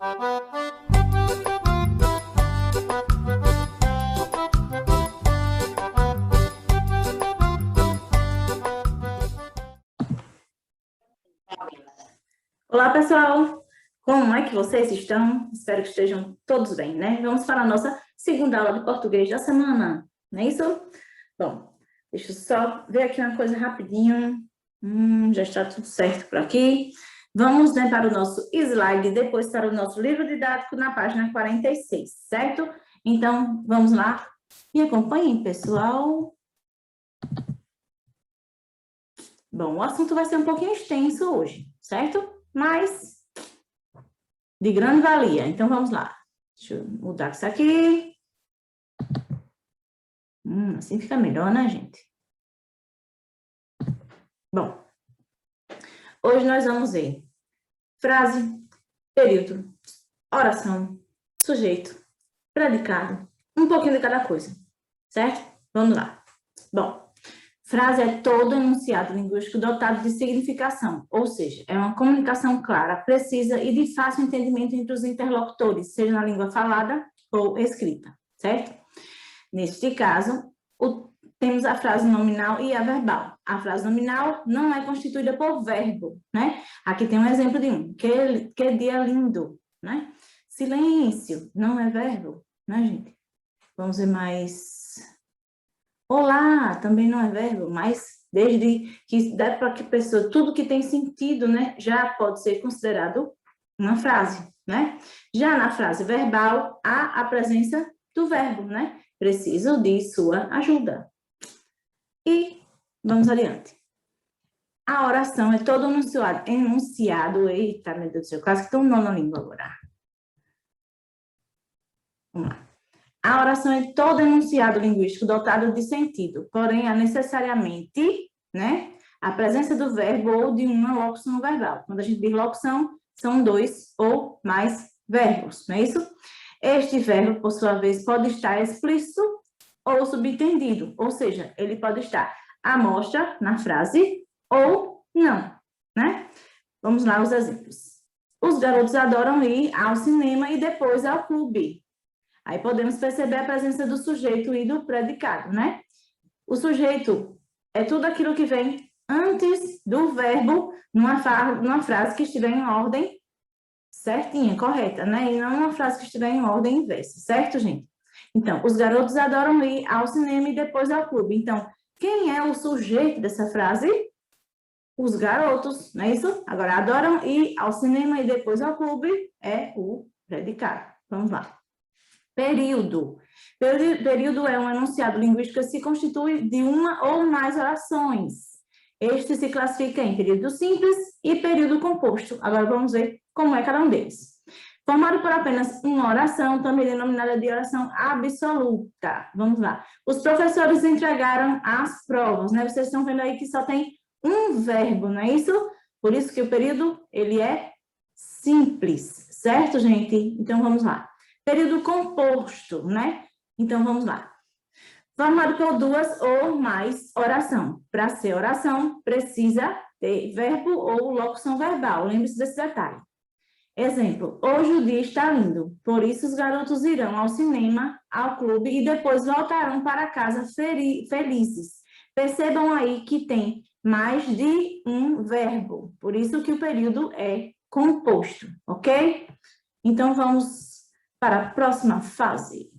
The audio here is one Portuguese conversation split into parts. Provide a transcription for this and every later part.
Olá, pessoal! Como é que vocês estão? Espero que estejam todos bem, né? Vamos para a nossa segunda aula de português da semana, não é isso? Bom, deixa eu só ver aqui uma coisa rapidinho. Já está tudo certo por aqui. Vamos, né, para o nosso slide, depois para o nosso livro didático na página 46, certo? Então, vamos lá. Me acompanhem, pessoal. Bom, o assunto vai ser um pouquinho extenso hoje, certo? Mas de grande valia. Então, vamos lá. Deixa eu mudar isso aqui. Assim fica melhor, né, gente? Bom, hoje nós vamos ver frase, período, oração, sujeito, predicado, um pouquinho de cada coisa, certo? Vamos lá. Bom, frase é todo enunciado linguístico dotado de significação, ou seja, é uma comunicação clara, precisa e de fácil entendimento entre os interlocutores, seja na língua falada ou escrita, certo? Neste caso, temos a frase nominal e a verbal. A frase nominal não é constituída por verbo, né? Aqui tem um exemplo de um. Que dia lindo, né? Silêncio não é verbo, né, gente? Vamos ver mais. Olá, também não é verbo, mas desde que dá para que a pessoa, tudo que tem sentido, né, já pode ser considerado uma frase, né? Já na frase verbal, há a presença do verbo, né? Preciso de sua ajuda. E vamos adiante. A oração é todo enunciado. Eita, meu Deus do céu, quase que estou nó na língua agora. Vamos lá. A oração é todo enunciado linguístico dotado de sentido, porém há necessariamente, né, a presença do verbo ou de uma locução verbal. Quando a gente diz locução, são dois ou mais verbos, não é isso? Este verbo, por sua vez, pode estar explícito ou subentendido, ou seja, ele pode estar à mostra na frase ou não, né? Vamos lá os exemplos. Os garotos adoram ir ao cinema e depois ao clube. Aí podemos perceber a presença do sujeito e do predicado, né? O sujeito é tudo aquilo que vem antes do verbo numa frase que estiver em ordem certinha, correta, né? E não uma frase que estiver em ordem inversa, certo, gente? Então, os garotos adoram ir ao cinema e depois ao clube. Então, quem é o sujeito dessa frase? Os garotos, não é isso? Agora, adoram ir ao cinema e depois ao clube é o predicado. Vamos lá. Período. Período é um enunciado linguístico que se constitui de uma ou mais orações. Este se classifica em período simples e período composto. Agora vamos ver como é cada um deles. Formado por apenas uma oração, também denominada de oração absoluta. Vamos lá. Os professores entregaram as provas, né? Vocês estão vendo aí que só tem um verbo, não é isso? Por isso que o período, ele é simples, certo, gente? Então, vamos lá. Período composto, né? Então, vamos lá. Formado por duas ou mais oração. Para ser oração, precisa ter verbo ou locução verbal. Lembre-se desse detalhe. Exemplo, hoje o dia está lindo, por isso os garotos irão ao cinema, ao clube e depois voltarão para casa felizes. Percebam aí que tem mais de um verbo, por isso que o período é composto, ok? Então, vamos para a próxima fase.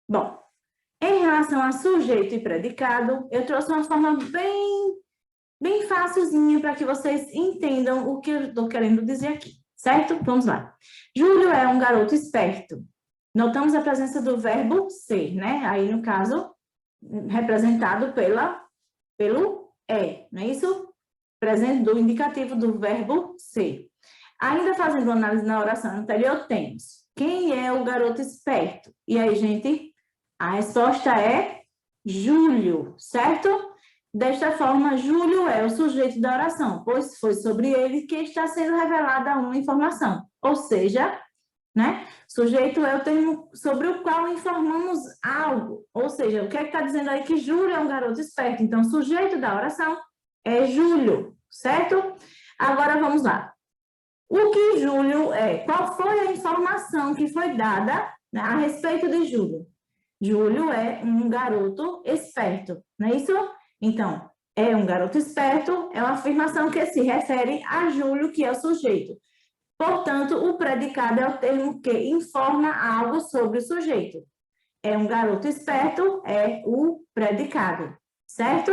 Bom, em relação a sujeito e predicado, eu trouxe uma forma bem facilzinha para que vocês entendam o que eu estou querendo dizer aqui, certo? Vamos lá. Júlio é um garoto esperto. Notamos a presença do verbo ser, né? Aí, no caso, representado pelo é, não é isso? Presente do indicativo do verbo ser. Ainda fazendo análise na oração anterior, temos quem é o garoto esperto? E aí, gente, a resposta é Júlio, certo? Desta forma, Júlio é o sujeito da oração, pois foi sobre ele que está sendo revelada uma informação. Ou seja, né? Sujeito é o termo sobre o qual informamos algo. Ou seja, o que é que está dizendo aí que Júlio é um garoto esperto? Então, o sujeito da oração é Júlio, certo? Agora, vamos lá. O que Júlio é? Qual foi a informação que foi dada, né, a respeito de Júlio? Júlio é um garoto esperto, não é isso? Então, é um garoto esperto, é uma afirmação que se refere a Júlio, que é o sujeito. Portanto, o predicado é o termo que informa algo sobre o sujeito. É um garoto esperto, é o predicado, certo?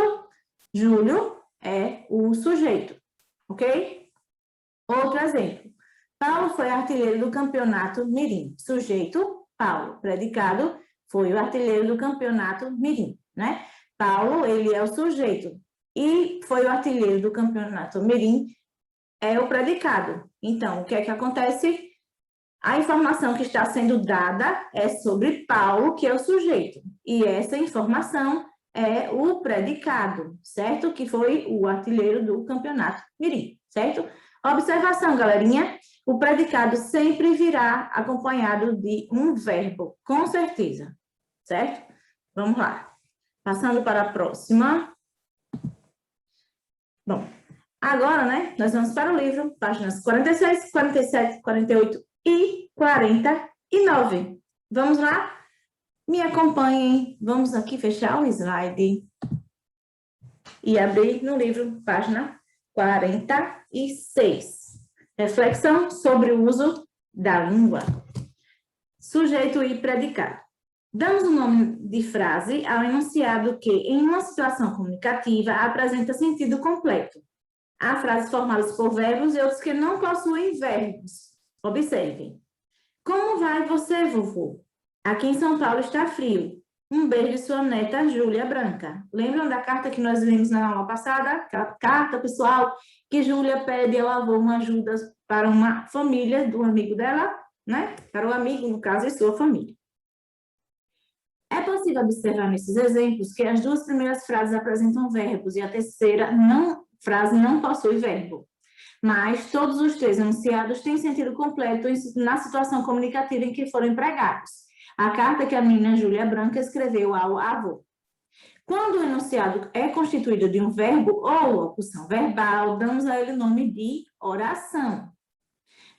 Júlio é o sujeito, ok? Outro exemplo. Paulo foi artilheiro do campeonato mirim. Sujeito, Paulo. Predicado, foi o artilheiro do campeonato mirim, né? Paulo, ele é o sujeito. E foi o artilheiro do campeonato mirim, é o predicado. Então, o que é que acontece? A informação que está sendo dada é sobre Paulo, que é o sujeito. E essa informação é o predicado, certo? Que foi o artilheiro do campeonato mirim, certo? Observação, galerinha. O predicado sempre virá acompanhado de um verbo, com certeza, certo? Vamos lá. Passando para a próxima. Bom, agora, né, nós vamos para o livro, páginas 46, 47, 48 e 49. Vamos lá? Me acompanhem. Vamos aqui fechar o slide e abrir no livro, página 46. Reflexão sobre o uso da língua. Sujeito e predicado. Damos o nome de frase ao enunciado que, em uma situação comunicativa, apresenta sentido completo. Há frases formadas por verbos e outras que não possuem verbos. Observem. Como vai você, vovô? Aqui em São Paulo está frio. Um beijo de sua neta, Júlia Branca. Lembram da carta que nós vimos na aula passada? Aquela carta, pessoal, que Júlia pede ao avô uma ajuda para uma família do amigo dela, né? Para o amigo, no caso, e sua família. É possível observar nesses exemplos que as duas primeiras frases apresentam verbos e a terceira frase não possui verbo. Mas todos os três enunciados têm sentido completo na situação comunicativa em que foram empregados. A carta que a menina Júlia Branca escreveu ao avô. Quando o enunciado é constituído de um verbo ou locução verbal, damos a ele o nome de oração.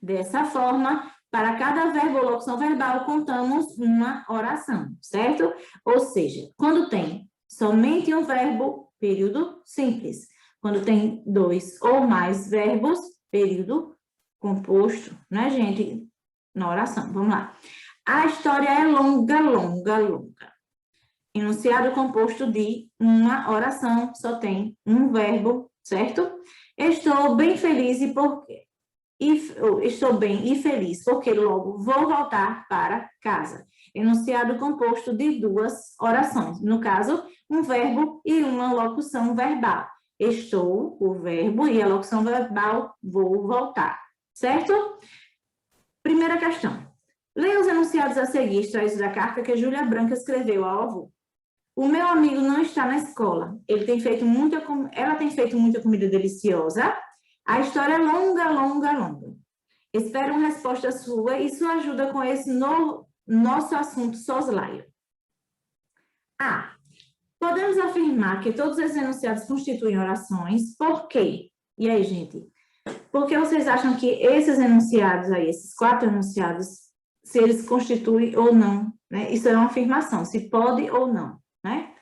Dessa forma, para cada verbo ou locução verbal, contamos uma oração, certo? Ou seja, quando tem somente um verbo, período simples. Quando tem dois ou mais verbos, período composto, né, gente? Na oração, vamos lá. A história é longa, longa, longa. Enunciado composto de uma oração, só tem um verbo, certo? Estou bem feliz estou bem e feliz, porque logo vou voltar para casa. Enunciado composto de duas orações. No caso, um verbo e uma locução verbal. Estou, o verbo, e a locução verbal, vou voltar. Certo? Primeira questão. Leia os enunciados a seguir, extraídos da carta que Júlia Branca escreveu ao avô. O meu amigo não está na escola. Ela tem feito muita comida deliciosa. A história é longa, longa, longa. Espero uma resposta sua e sua ajuda com esse nosso assunto soslaio. A. Podemos afirmar que todos esses enunciados constituem orações. Por quê? E aí, gente? Por que vocês acham que esses enunciados aí, esses 4 enunciados, se eles constituem ou não, né? Isso é uma afirmação, se pode ou não, né?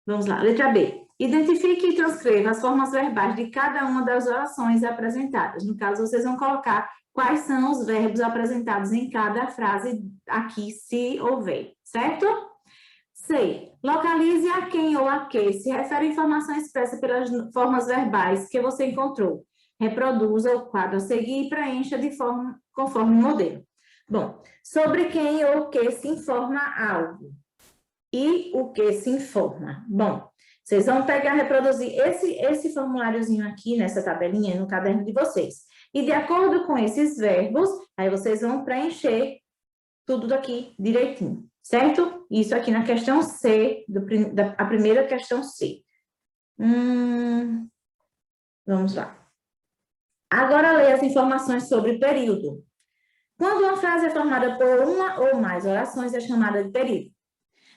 Vamos lá, letra B. Identifique e transcreva as formas verbais de cada uma das orações apresentadas. No caso, vocês vão colocar quais são os verbos apresentados em cada frase aqui, se houver, certo? C. Localize a quem ou a que se refere à informação expressa pelas formas verbais que você encontrou. Reproduza o quadro a seguir e preencha de forma conforme o modelo. Bom, sobre quem ou o que se informa algo. E o que se informa? Bom, vocês vão pegar, reproduzir esse formuláriozinho aqui, nessa tabelinha, no caderno de vocês. E de acordo com esses verbos, aí vocês vão preencher tudo daqui direitinho, certo? Isso aqui na questão C, a primeira questão C. Vamos lá. Agora, leia as informações sobre período. Quando uma frase é formada por uma ou mais orações, é chamada de período.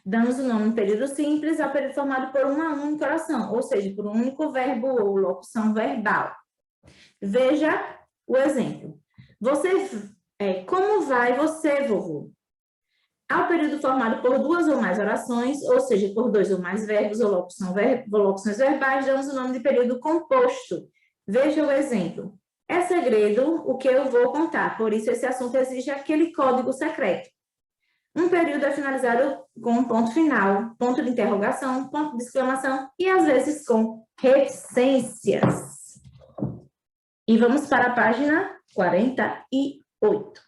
Damos o nome de período simples ao período formado por uma única oração, ou seja, por um único verbo ou locução verbal. Veja o exemplo. Como vai você, vovô? Ao período formado por duas ou mais orações, ou seja, por dois ou mais verbos ou locuções verbais, damos o nome de período composto. Veja o exemplo. É segredo o que eu vou contar, por isso esse assunto exige aquele código secreto. Um período é finalizado com um ponto final, ponto de interrogação, ponto de exclamação e, às vezes, com reticências. E vamos para a página 48.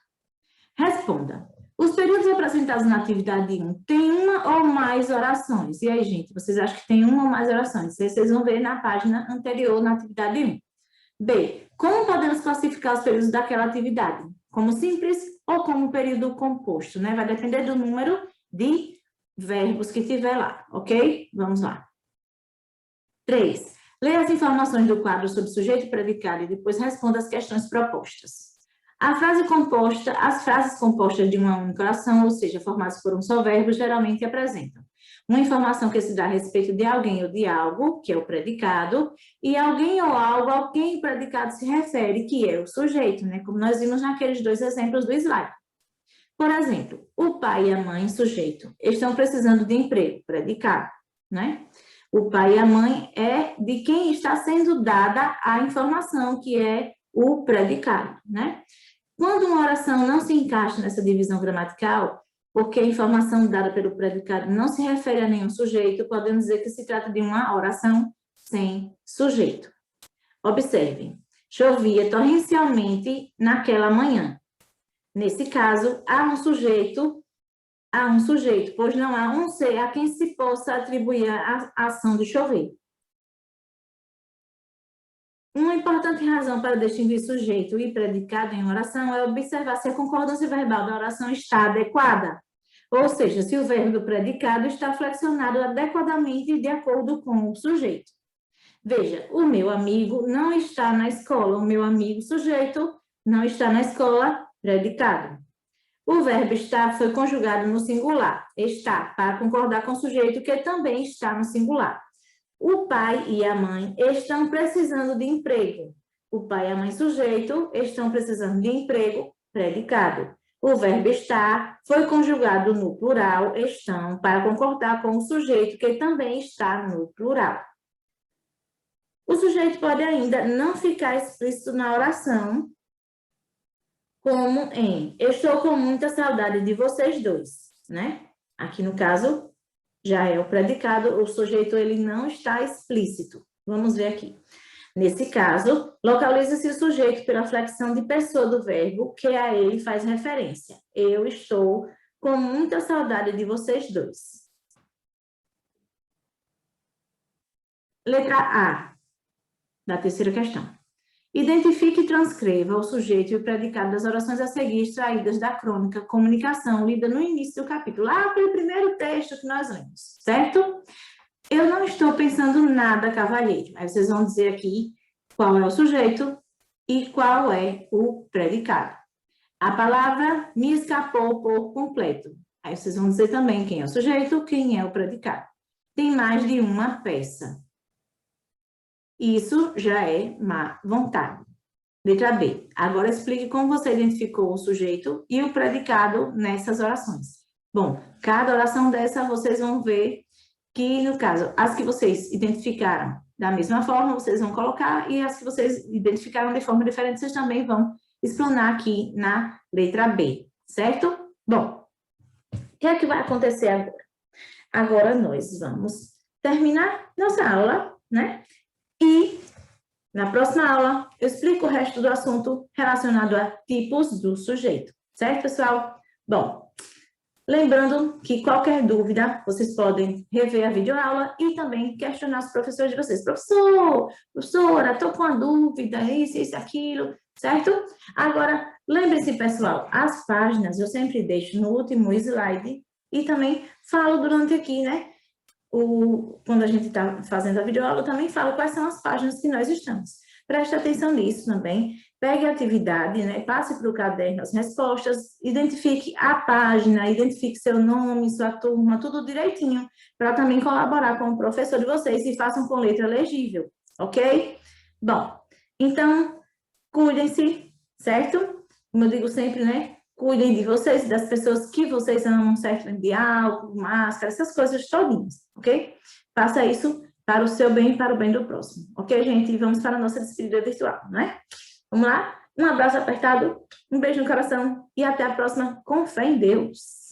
Responda. Os períodos apresentados na atividade 1 têm uma ou mais orações. E aí, gente, vocês acham que tem uma ou mais orações? Vocês vão ver na página anterior, na atividade 1. B. Como podemos classificar os períodos daquela atividade? Como simples ou como período composto, né? Vai depender do número de verbos que tiver lá, ok? Vamos lá. 3. Leia as informações do quadro sobre sujeito e predicado e depois responda as questões propostas. As frases compostas de uma única oração, ou seja, formadas por um só verbo, geralmente apresentam uma informação que se dá a respeito de alguém ou de algo, que é o predicado, e alguém ou algo a quem o predicado se refere, que é o sujeito, né? Como nós vimos naqueles dois exemplos do slide. Por exemplo, o pai e a mãe, sujeito, estão precisando de emprego, predicado, né? O pai e a mãe é de quem está sendo dada a informação, que é o predicado, né? Quando uma oração não se encaixa nessa divisão gramatical, porque a informação dada pelo predicado não se refere a nenhum sujeito, podemos dizer que se trata de uma oração sem sujeito. Observem, chovia torrencialmente naquela manhã. Nesse caso, há um sujeito, pois não há um ser a quem se possa atribuir a ação de chover. Uma importante razão para distinguir sujeito e predicado em oração é observar se a concordância verbal da oração está adequada, ou seja, se o verbo do predicado está flexionado adequadamente de acordo com o sujeito. Veja, o meu amigo não está na escola, o meu amigo sujeito não está na escola, predicado. O verbo estar foi conjugado no singular, está, para concordar com o sujeito que também está no singular. O pai e a mãe estão precisando de emprego. O pai e a mãe sujeito estão precisando de emprego, predicado. O verbo estar foi conjugado no plural, estão, para concordar com o sujeito que também está no plural. O sujeito pode ainda não ficar explícito na oração, como em estou com muita saudade de vocês dois, né? Aqui no caso já é o predicado, o sujeito ele não está explícito. Vamos ver aqui. Nesse caso, localiza-se o sujeito pela flexão de pessoa do verbo que a ele faz referência. Eu estou com muita saudade de vocês dois. Letra A, da terceira questão. Identifique e transcreva o sujeito e o predicado das orações a seguir extraídas da crônica Comunicação, lida no início do capítulo, lá pelo primeiro texto que nós lemos, certo? Eu não estou pensando nada, cavalheiro. Aí vocês vão dizer aqui qual é o sujeito e qual é o predicado. A palavra me escapou por completo. Aí vocês vão dizer também quem é o sujeito, quem é o predicado. Tem mais de uma peça. Isso já é má vontade. Letra B. Agora explique como você identificou o sujeito e o predicado nessas orações. Bom, cada oração dessa vocês vão ver que, no caso, as que vocês identificaram da mesma forma, vocês vão colocar, e as que vocês identificaram de forma diferente, vocês também vão explanar aqui na letra B, certo? Bom, o que é que vai acontecer agora? Agora nós vamos terminar nossa aula, né? E na próxima aula eu explico o resto do assunto relacionado a tipos do sujeito. Certo, pessoal? Bom, lembrando que qualquer dúvida, vocês podem rever a videoaula e também questionar os professores de vocês. Professora, estou com uma dúvida, isso, aquilo, certo? Agora, lembre-se, pessoal, as páginas eu sempre deixo no último slide e também falo durante aqui, né? Quando a gente está fazendo a videoaula, eu também falo quais são as páginas que nós estamos. Preste atenção nisso também, pegue a atividade, né? Passe para o caderno as respostas, identifique a página, identifique seu nome, sua turma, tudo direitinho, para também colaborar com o professor de vocês e façam com letra legível, ok? Bom, então, cuidem-se, certo? Como eu digo sempre, né? Cuidem de vocês, das pessoas que vocês amam, certo? De álcool, máscara, essas coisas todinhas, ok? Faça isso para o seu bem e para o bem do próximo, ok, gente? Vamos para a nossa despedida virtual, né? Vamos lá? Um abraço apertado, um beijo no coração e até a próxima, com fé em Deus.